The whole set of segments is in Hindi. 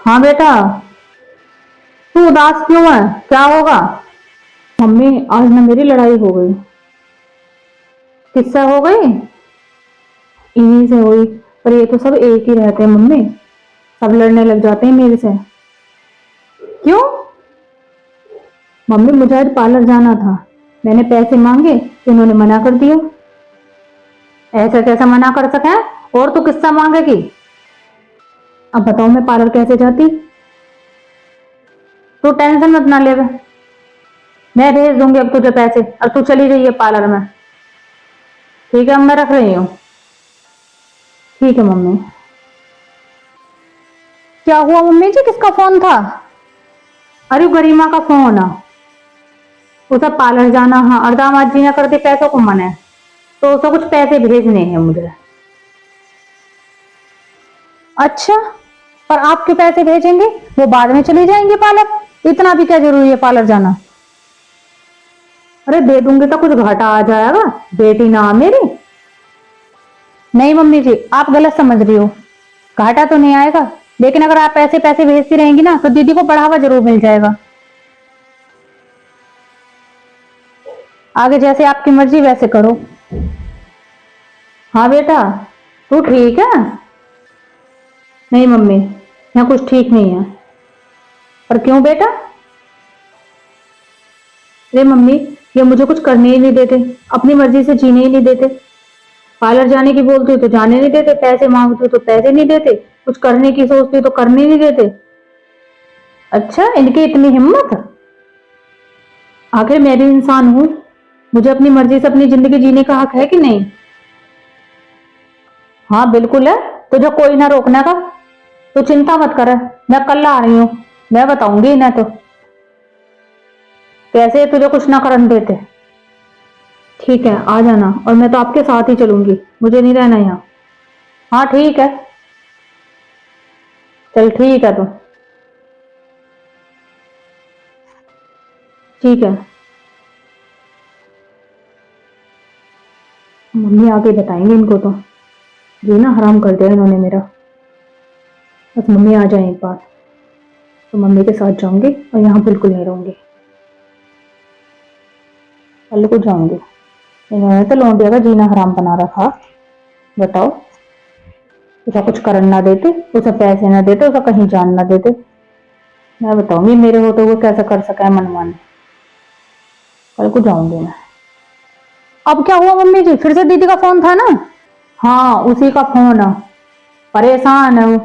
हाँ बेटा। तू उदास क्यों है? क्या होगा? मम्मी आज ना मेरी लड़ाई हो गई। किससे हो गई? इन्हीं से हुई। पर ये तो सब एक ही रहते हैं मम्मी। सब लड़ने लग जाते हैं मेरे से। क्यों? मम्मी मुझे आज पार्लर जाना था। मैंने पैसे मांगे तो इन्होंने मना कर दिया। ऐसा कैसा मना कर सके? और तू किससे मांगेगी? अब बताओ मैं पार्लर कैसे जाती? तू टेंशन मत ना ले। मैं भेज दूंगी अब तुझे पैसे और तू चली जाइए पार्लर में। ठीक है अब मैं रख रही हूँ। ठीक है मम्मी। क्या हुआ मम्मी जी? किसका फोन था? अरे गरिमा का फोन है। उसे पार्लर जाना। हाँ और दामाद जी ने कर दे पैसों को मना। तो उसे कुछ पैसे भेजने हैं मुझे। अच्छा। पर आप क्यों पैसे भेजेंगे? वो बाद में चली जाएंगे पार्लर। इतना भी क्या जरूरी है पार्लर जाना? अरे दे दूंगी तो कुछ घाटा आ जाएगा। बेटी ना मेरी। नहीं मम्मी जी आप गलत समझ रही हो। घाटा तो नहीं आएगा। लेकिन अगर आप ऐसे पैसे भेजती रहेंगी ना तो दीदी को बढ़ावा जरूर मिल जाएगा। आगे जैसे आपकी मर्जी वैसे करो। हाँ बेटा। तू ठीक है? नहीं मम्मी यहाँ कुछ ठीक नहीं है। पर क्यों बेटा? अरे मम्मी ये मुझे कुछ करने ही नहीं देते। अपनी मर्जी से जीने ही नहीं देते। पार्लर जाने की बोलती हूँ तो जाने नहीं देते। पैसे मांगती हूँ तो पैसे नहीं देते। कुछ करने की सोचती हूँ तो करने नहीं देते। अच्छा इनकी इतनी हिम्मत। आखिर मैं भी इंसान हूँ। मुझे अपनी मर्जी से अपनी जिंदगी जीने का हक है कि नहीं? हाँ बिल्कुल है। तुझे कोई ना रोकने का। तू चिंता मत कर। मैं कल आ रही हूँ। मैं बताऊंगी इन्हें तो कैसे तुझे कुछ ना करने देते। ठीक है आ जाना और मैं तो आपके साथ ही चलूंगी। मुझे नहीं रहना यहाँ। हाँ ठीक है। चल ठीक है तो। ठीक है। मम्मी आके बताएंगे इनको तो। ये ना हराम कर दिया इन्होंने मेरा। बस मम्मी आ जाए एक बार तो मम्मी के साथ जाऊंगी और यहाँ बिल्कुल नहीं रहूंगी। कल को जाऊंगी। इन्होंने तो लौंडिया का जीना हराम बना रखा। बताओ। उसे कुछ कर ना देते। उसे पैसे ना देते। उसे कहीं जान ना देते। मैं बताऊंगी मेरे होते हुए कैसे कर सका है मनमानी। कल को जाऊंगी मैं। अब क्या हुआ मम्मी जी? फिर से दीदी का फोन था ना? हाँ उसी का फोन है। परेशान है वो।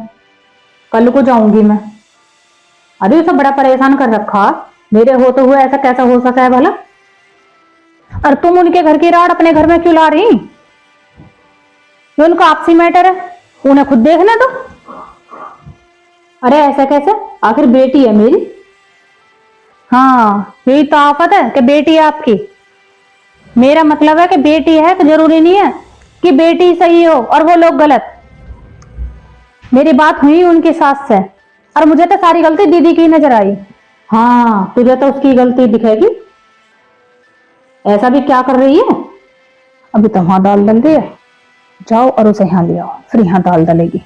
कल को जाऊंगी मैं। अरे उसे बड़ा परेशान कर रखा। मेरे होते हुए ऐसा कैसा हो सका है भला? और तुम उनके घर की राड अपने घर में क्यों ला रही? ये उनका आपसी मैटर है। उन्हें खुद देखने दो। अरे ऐसा कैसे? आखिर बेटी है मेरी। हाँ यही तो आफत है कि बेटी है आपकी। मेरा मतलब है कि बेटी है तो जरूरी नहीं है कि बेटी सही हो और वो लोग गलत। मेरी बात हुई उनकी सास से और मुझे तो सारी गलती दीदी की नजर आई। हाँ तुझे तो उसकी गलती दिखेगी। ऐसा भी क्या कर रही है? अभी तो वहां दाल डल रही है। जाओ और उसे यहाँ ले आओ फिर यहाँ दाल डलेगी।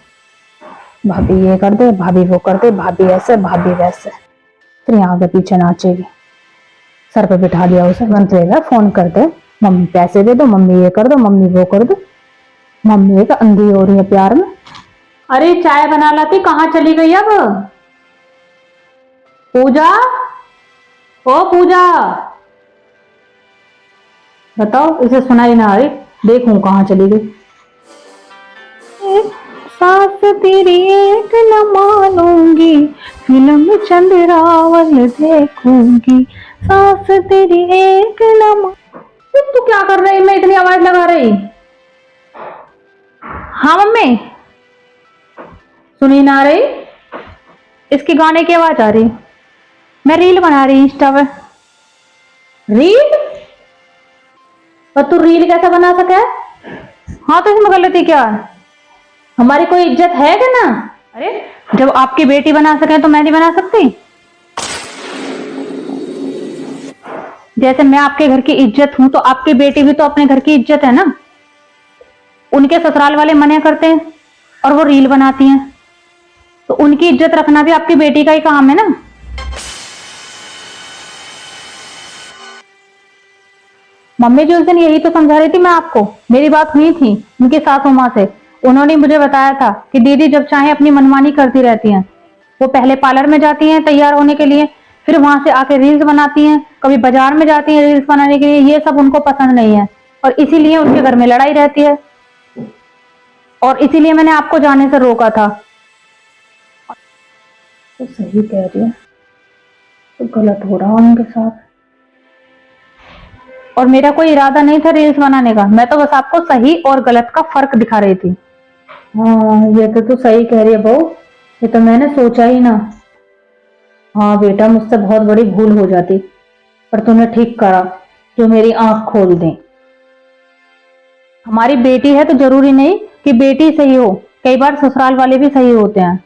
भाभी ये कर दे भाभी वो कर दे भाभी ऐसे भाभी वैसे। फिर यहाँ आगे पीछे नाचेगी। सर पे बिठा दिया उसे मंत्रेगा फोन कर दे। मम्मी पैसे दे दो मम्मी ये कर दो मम्मी वो कर दो। मम्मी एक अंधी हो रही है प्यार में। अरे चाय बना लाती। कहाँ चली गई अब? पूजा। ओ पूजा। बताओ इसे सुनाई ना आ रही। देखूं कहाँ चली गई। सास तेरी एक न मानूंगी फिल्म चंद्रावल देखूंगी। सास तेरी एक न तू क्या कर रही? मैं इतनी आवाज लगा रही। हाँ मम्मी। सुनी ना रही? इसके गाने की आवाज आ रही। मैं रील बना रही इंस्टा पे। रील? पर तू रील कैसे बना सके? हाँ तो इसमें गलती क्या है? हमारी कोई इज्जत है क्या ना? अरे जब आपकी बेटी बना सके तो मैं नहीं बना सकती? जैसे मैं आपके घर की इज्जत हूं तो आपकी बेटी भी तो अपने घर की इज्जत है ना। उनके ससुराल वाले मना करते हैं और वो रील बनाती हैं तो तो उनकी इज्जत रखना भी आपकी बेटी का ही काम है ना। मम्मी जी उस दिन यही तो समझा रही थी मैं आपको, मेरी बात हुई थी उनकी सासू माँ से। उन्होंने मुझे बताया था कि दीदी जब चाहे अपनी मनमानी करती रहती हैं। वो पहले पार्लर में जाती हैं तैयार होने के लिए, फिर वहां से आके रील्स बनाती हैं, कभी बाजार में जाती हैं रील्स बनाने के लिए। ये सब उनको पसंद नहीं है और इसीलिए उनके घर में लड़ाई रहती है, और इसीलिए मैंने आपको जाने से रोका था। तो सही कह रही है, तो गलत हो रहा उनके साथ। और मेरा कोई इरादा नहीं था रील्स बनाने का, मैं तो बस आपको सही और गलत का फर्क दिखा रही थी। हाँ ये तो तू सही कह रही है बहू, ये तो मैंने सोचा ही ना। हाँ बेटा, मुझसे बहुत बड़ी भूल हो जाती, पर तूने ठीक करा जो मेरी आंख खोल दे। हमारी बेटी है तो जरूरी नहीं कि बेटी सही हो, कई बार ससुराल वाले भी सही होते हैं।